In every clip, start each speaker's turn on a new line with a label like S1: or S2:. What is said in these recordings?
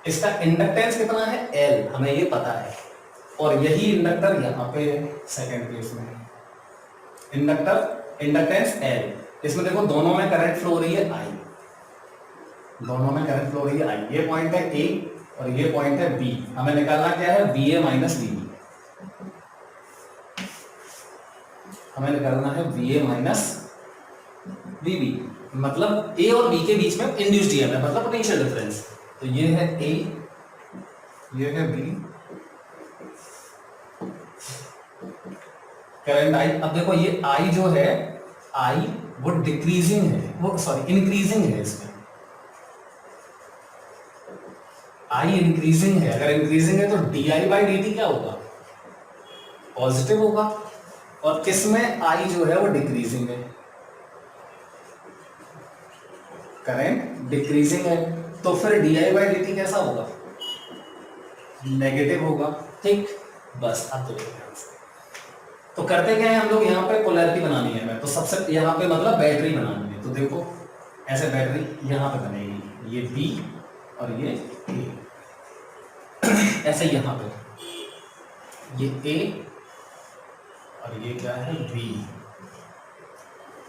S1: इसका इंडक्टेंस कितना है L, हमें ये पता है, और यही इंडक्टर यहाँ पे सेकंड केस में इंडक्टेंस L। इसमें देखो दोनों में करंट फ्लो हो रही है I, दोनों में करंट फ्लो हो रही है I। ये पॉइंट है A और ये पॉइंट है B। हमें निकालना क्या है VA माइनस VB, हमें निकालना है VA माइनस VB। मतलब A और B के बीच में इंड्यूस्ड ईएमएफ मतलब पोटेंशियल डिफरेंस। तो ये है A, ये है B, करंट I। अब देखो ये I जो है I वो डिक्रीजिंग है, वो सॉरी इंक्रीजिंग है, इसमें I इंक्रीजिंग है। अगर इंक्रीजिंग है तो di/dt क्या होगा, पॉजिटिव होगा, और किसमें I जो है वो डिक्रीजिंग है, करंट डिक्रीजिंग है, तो फिर di/dt कैसा होगा, नेगेटिव होगा। ठीक, बस अब तो करते क्या है हम लोग, यहाँ पे पोलैरिटी बनानी है हमें। तो सबसे यहाँ पे मतलब बैटरी बनानी है, तो देखो ऐसे बैटरी यहाँ पे बनेगी, ये B और ये A, ऐसे यहाँ पे ये A और ये क्या है B,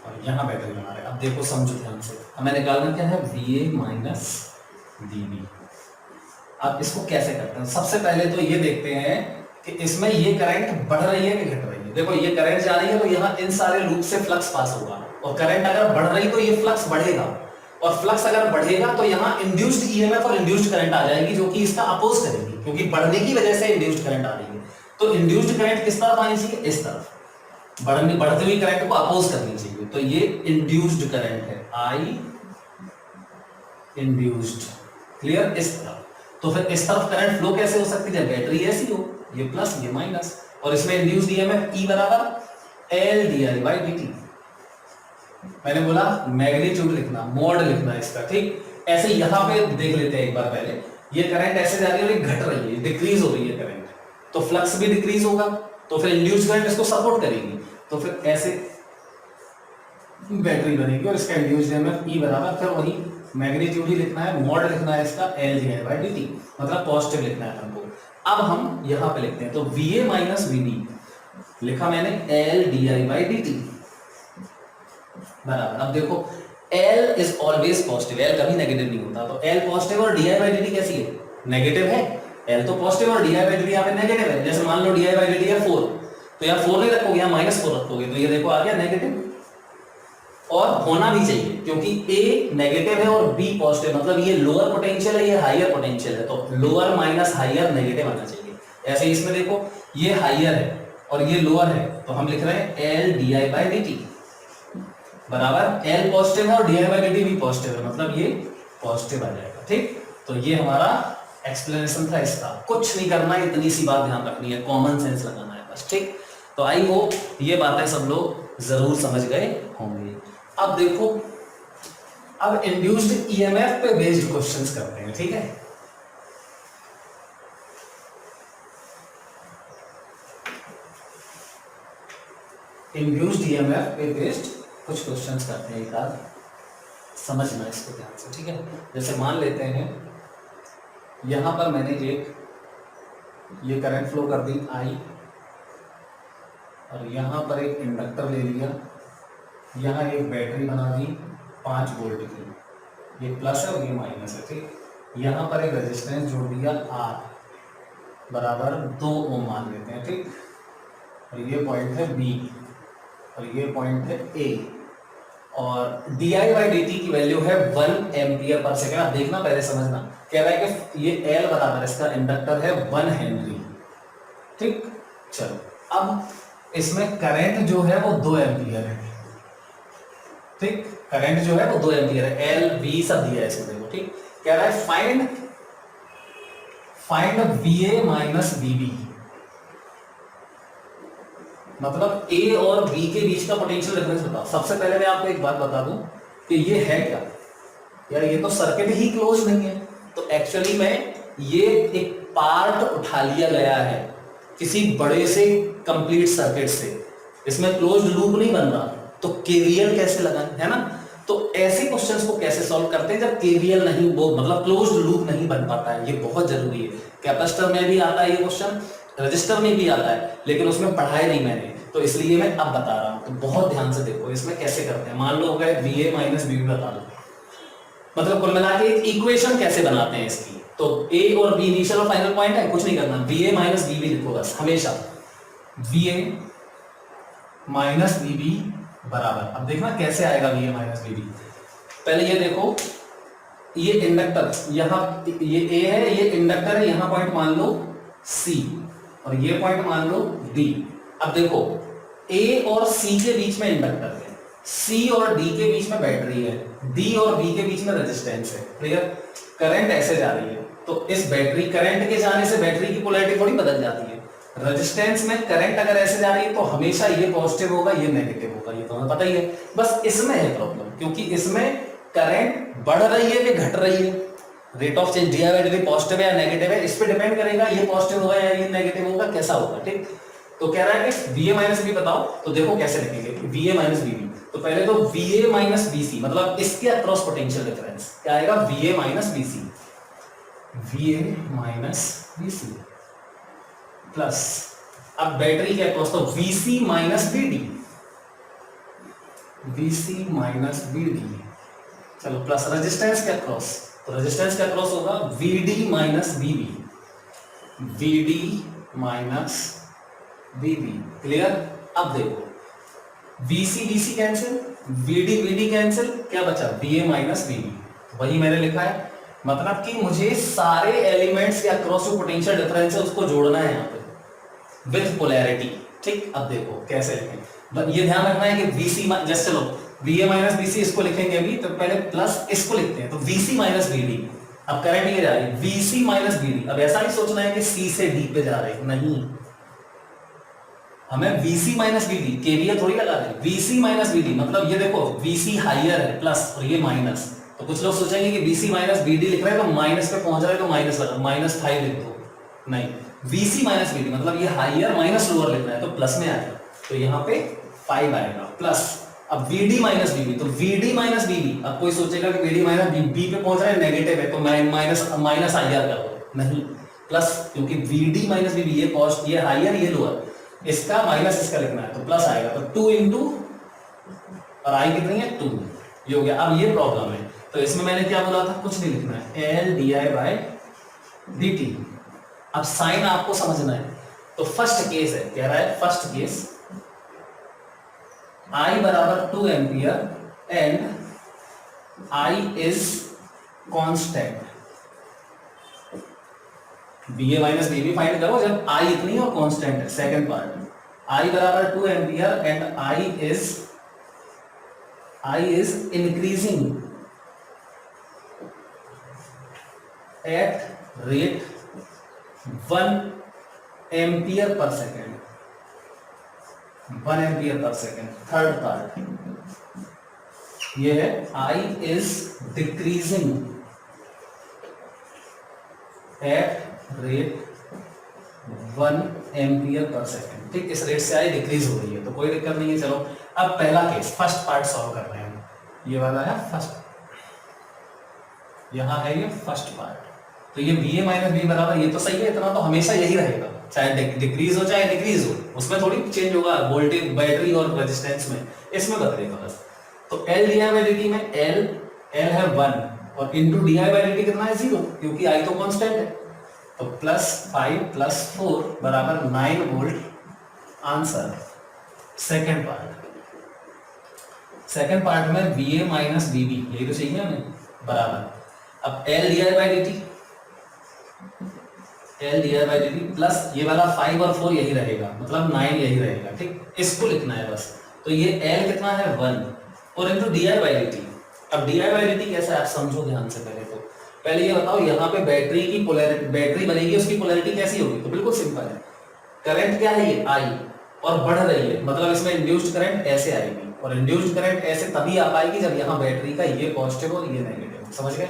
S1: और यहाँ बैटरी बना रहे हैं। अब देखो समझो ध्यान से, हमें निकालना क्या है VA माइनस VB। अब इसको कैसे करते हैं, सबसे पहले तो ये देखते हैं कि इसमें ये करंट बढ़ रही है कि घट रही है। देखो ये करंट जा रही है तो यहाँ इन सारे लूप से फ्लक्स पास होगा, और करंट अगर बढ़ रही तो ये फ्लक्स बढ़ेगा, और फ्लक्स अगर बढ़ेगा तो यहाँ इंड्यूस्ड ईएमएफ और इंड्यूस्ड करंट आ जाएगी जो कि इसका अपोज करेगी, क्योंकि बढ़ने की वजह से इंड्यूस्ड करंट आ रही है। तो इंड्यूस्ड करंट किस तरफ आनी चाहिए, इस तरफ, बढ़ती हुई करंट को अपोज करनी चाहिए। तो ये इंड्यूस्ड करंट है, I इंड्यूस्ड, क्लियर, इस तरफ। तो फिर इस तरफ करंट फ्लो कैसे हो सकती है, जब बैटरी ऐसी हो, ये प्लस ये माइनस, और इसमें इंड्यूस्ड ईएमएफ E बराबर L di/dt। मैंने बोला मैग्नीट्यूड लिखना, मोड लिखना इसका, ठीक। ऐसे यहाँ पे देख लेते हैं एक बार पहले, ये करंट ऐसे जा रही है और ये घट रही है, डिक्रीज हो रही है करंट, तो फ्लक्स भी डिक्रीज होगा, तो फिर इंड्यूस्ड करंट इसको सपोर्ट करेगी, तो फिर ऐसे बैटरी बनेगी, और इसका इंड्यूस्ड ईएमएफ E बराबर, फिर वही मैग्नीट्यूड ही लिखना है, मोड लिखना है इसका L di/dt, मतलब पॉजिटिव लिखना है हमको। अब हम यहाँ पे लिखते हैं, तो VA माइनस VB लिखा मैंने L di/dt बराबर। अब देखो L is always positive, L कभी नेगेटिव नहीं होता, तो L पॉजिटिव और di/dt कैसी है, नेगेटिव है। L तो पॉजिटिव और di/dt यहाँ पे नेगेटिव है। जैसे मान लो di/dt है 4, तो यहाँ 4 नहीं रखोगे, यहाँ -4 रखोगे, तो ये देखो आ गया नेगेटिव, और होना भी चाहिए क्योंकि A नेगेटिव है और B पॉजिटिव, मतलब ये लोअर पोटेंशियल है, ये हायर पोटेंशियल है, तो लोअर माइनस हायर नेगेटिव आना चाहिए। ऐसे इसमें देखो ये हायर है और ये लोअर है, तो हम लिख रहे हैं L di/dt बराबर, L पॉजिटिव है और di/dt भी पॉजिटिव है, मतलब ये पॉजिटिव आ जाएगा, ठीक। तो ये हमारा एक्सप्लेनेशन था इसका, कुछ नहीं करना है, इतनी सी बात ध्यान रखनी है, कॉमन सेंस लगाना है बस, ठीक। तो आई होप ये बातें सब लोग जरूर समझ गए होंगे। अब देखो, अब इंड्यूस्ड ईएमएफ पे बेस्ड क्वेश्चंस करते हैं, ठीक है। इंड्यूस्ड ईएमएफ पे बेस्ड कुछ क्वेश्चंस करते हैं, एक आध समझना इसको ध्यान से, ठीक है। जैसे मान लेते हैं यहां पर मैंने एक ये करंट फ्लो कर दी I, और यहां पर एक इंडक्टर ले लिया, यहाँ एक बैटरी बना दी 5 वोल्ट की, ये प्लस है और ये माइनस है, ठीक। यहाँ पर एक रेजिस्टेंस जोड़ दिया R बराबर 2 ओम मान लेते हैं, ठीक। और ये पॉइंट है B और ये पॉइंट है A, और di/dt की वैल्यू है 1 एम्पियर पर सेकेंड। आप देखना पहले समझना, कह रहा है कि ये L बराबर इसका इंडक्टर है 1 हेनरी, ठीक। चलो अब इसमें करंट जो है वो 2 एम्पियर है, ठीक। करंट जो है वो 2 एम्पियर है, L V सब दिया है इसमें, देखो, ठीक। कह रहा है फाइंड VA माइनस VB, मतलब A और B के बीच का पोटेंशियल डिफरेंस बताओ। सबसे पहले मैं आपको एक बात बता दूं कि ये है क्या, यार ये तो सर्किट ही क्लोज नहीं है, तो एक्चुअली में ये एक पार्ट उठा लिया गया है किसी बड़े से कंप्लीट सर्किट से, इसमें क्लोज्ड लूप नहीं बन रहा, तो केवीएल कैसे लगाएं, है ना। तो ऐसे क्वेश्चंस को कैसे सॉल्व करते हैं जब केवीएल नहीं, वो मतलब क्लोज्ड लूप नहीं बन पाता है, ये बहुत जरूरी है। कैपेसिटर में भी आता है ये क्वेश्चन, रजिस्टर में भी आता है, लेकिन उसमें पढ़ाया नहीं मैंने, तो इसलिए मैं अब बता रहा हूं। तो बहुत ध्यान से देखो इसमें कैसे करते हैं। मान लो हो गए VA माइनस BB बता दो, मतलब कुल मिला के एक इक्वेशन कैसे बनाते हैं इसकी। तो A और B इनिशियल और फाइनल पॉइंट है, कुछ नहीं करना, VA माइनस BB लिखो बस हमेशा, VA माइनस BB बराबर। अब देखना कैसे आएगा VA माइनस BB। पहले ये देखो, ये इंडक्टर यहाँ, ये A है, ये इंडक्टर है, यहाँ पॉइंट मान लो C और ये पॉइंट मान लो D। अब देखो A और C के बीच में इंडक्टर है, C और D के बीच में बैटरी है, D और B के बीच में रेजिस्टेंस है। क्लियर? करंट ऐसे जा रही है, तो इस बैटरी करंट के जाने से बैटरी की पोलैरिटी थोड़ी बदल जाती है। रेजिस्टेंस में करंट अगर ऐसे जा रही है तो हमेशा ये पॉजिटिव होगा, ये नेगेटिव होगा, ये तो हमें पता ही है। बस इसमें है प्रॉब्लम, क्योंकि इसमें करंट बढ़ रही है कि घट रही है, rate of change D by D T positive है या नेगेटिव है, इस पे डिपेंड करेगा, ये पॉजिटिव होगा या ये नेगेटिव होगा, कैसा होगा। ठीक, तो कह रहा है कि VA माइनस B बताओ, तो देखो कैसे लिखेंगे VA माइनस BB। तो पहले तो VA माइनस BC, मतलब इसके अक्रॉस पोटेंशियल डिफरेंस क्या आएगा, VA minus BC, VA minus BC plus, अब बैटरी के अक्रॉस तो VC minus BD, VC minus BD, चलो प्लस रेजिस्टेंस के अक्रॉस, तो रेजिस्टेंस के अक्रॉस होगा VD minus BB, VD minus BB। Clear? अब देखो VC VC cancel, VD VD cancel, क्या बचा VA माइनस BB, वही मैंने लिखा है। मतलब कि मुझे सारे एलिमेंट्स के अक्रॉस जो पोटेंशियल डिफरेंस है उसको जोड़ना है यहाँ पे विद पोलैरिटी। ठीक, अब देखो कैसे लिखें, ये ध्यान रखना है कि VC जस्ट चलो VA माइनस BC इसको लिखेंगे अभी, तो पहले प्लस इसको लिखते हैं, तो VC माइनस BD। अब करंट ये जा रही है VC माइनस BD। अब ऐसा नहीं सोचना है कि C से D पे जा रहे हैं, नहीं, हमें VC माइनस BD, केवीएल थोड़ी लगा रहे हैं, VC माइनस BD, मतलब ये देखो VC हाइयर है प्लस और ये माइनस, तो कुछ लोग सोचेंगे कि VC माइनस BD लिख रहे हैं तो माइनस पे पहुंच रहे हैं तो माइनस लगा, -5 लिख दो, नहीं, VC माइनस BD मतलब ये हाइयर माइनस लोअर लिखना है तो प्लस में आएगा, तो यहाँ पे 5 आएगा प्लस। अब VD माइनस BB, तो VD माइनस BB, अब कोई सोचेगा कि VD माइनस B पे पहुंच रहा है नेगेटिव है तो माइनस हाइयर कर दो, नहीं, प्लस, क्योंकि VD माइनस BB ये कॉस्ट, ये हाइयर ये लोअर, इसका माइनस इसका लिखना है तो प्लस आएगा, तो 2 इंटू और आई कितनी है 2, ये हो गया। अब ये प्रॉब्लम है, तो इसमें मैंने क्या बोला था, कुछ नहीं लिखना है, L di बाय dt। अब साइन आपको समझना है, तो फर्स्ट केस है, कह रहा है फर्स्ट केस I बराबर 2 ampere and I is constant. BA minus BB find करो जब I इतनी और कांस्टेंट है। सेकंड पार्ट, I बराबर 2 ampere and I is increasing at rate 1 ampere per second, 1 ampere per second. Third part ये है I is decreasing at rate 1 ampere per second. ठीक, इस रेट से आई डिक्रीज हो रही है तो कोई दिक्कत नहीं है। चलो अब पहला केस, फर्स्ट पार्ट सॉल्व कर रहे हैं, ये वाला है फर्स्ट, यहां है ये फर्स्ट पार्ट, तो ये VA माइनस B बराबर, ये तो सही है, इतना तो हमेशा यही रहेगा, चाहे डिक्रीज हो चाहे डिक्रीज हो, उसमें थोड़ी चेंज होगा वोल्टेज बैटरी और रेजिस्टेंस में, इसमें बदलेगा बस। तो L di बाई dt में L है 1 और इंटू di बाई dt कितना है 0, क्योंकि I तो कांस्टेंट है, तो +5 + 4 बराबर 9 वोल्ट आंसर। सेकेंड पार्ट में VA माइनस BB, यही तो चाहिए हमें, बराबर, अब L di by dt plus ये वाला 5 और 4 यही रहेगा, मतलब 9 यही रहेगा। ठीक, इसको लिखना है बस, तो ये L कितना है 1 और इंटू di बाई dt। अब di बाई dt कैसा है आप समझो ध्यान से। पहले ये बताओ, यहाँ पे बैटरी की पोलैरिटी, बैटरी बनेगी उसकी पोलैरिटी कैसी होगी, तो बिल्कुल सिंपल है, करंट क्या है ये I और बढ़ रही है, मतलब इसमें इंड्यूस्ड करंट ऐसे आएगी, और इंड्यूस्ड करंट ऐसे तभी आ पाएगी जब यहाँ बैटरी का ये पॉजिटिव और ये नेगेटिव, समझ गए,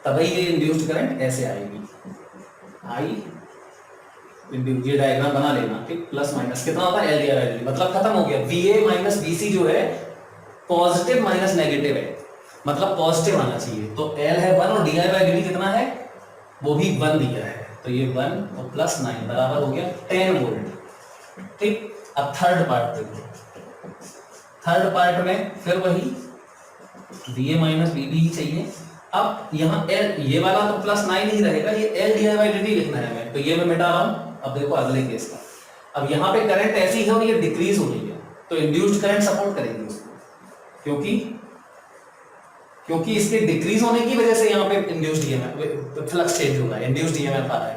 S1: तभी ये इंड्यूस्ड करंट ऐसे आएगी। I ये डायग्राम बना लेना, ठीक, प्लस माइनस कितना होता है L di बाई dt, मतलब खत्म हो गया। VA माइनस BC जो है पॉजिटिव माइनस नेगेटिव है, मतलब पॉजिटिव आना चाहिए। तो L है 1 और di/dt कितना है, वो भी 1 दिया है, तो ये 1 और प्लस 9 बराबर हो गया 10 वोल्ट। ठीक, अब थर्ड पार्ट देखो। थर्ड पार्ट में फिर वही VA माइनस VB ही चाहिए। अब यहाँ L ये वाला तो प्लस 9 ही रहेगा, ये L di/dt लिखना है हमें, तो ये मैं मिटा रहा हूँ। अब देखो अगले केस का, अब यहाँ पे करंट ऐसी है और ये डिक्रीज हो रही है, तो इंड्यूस्ड करंट सपोर्ट करेगी उसको, क्योंकि इसके डिक्रीज होने की वजह से यहाँ पे इंड्यूस्ड ईएमएफ फ्लक्स चेंज होगा, इंड्यूस्ड ईएमएफ आ रहा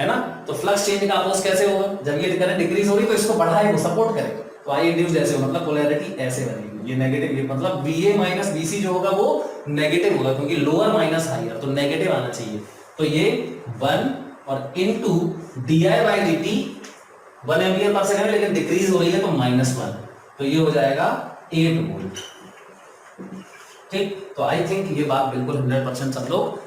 S1: है ना। तो फ्लक्स चेंज का अपोज कैसे होगा, जब ये करंट डिक्रीज हो रही तो इसको बढ़ाएगा, सपोर्ट करेगा, तो आई इंड्यूस्ड ऐसे हो, मतलब पोलैरिटी ऐसे बनेगी, ये नेगेटिव, ये मतलब VA माइनस VC जो होगा वो नेगेटिव होगा, क्योंकि लोअर माइनस हायर, तो नेगेटिव आना चाहिए। तो ये 1 और into di/dt 1 ampere per second, लेकिन डिक्रीज हो रही है तो -1, तो ये हो जाएगा 8 वोल्ट। ठीक, तो आई थिंक ये बात बिल्कुल 100% सब लोग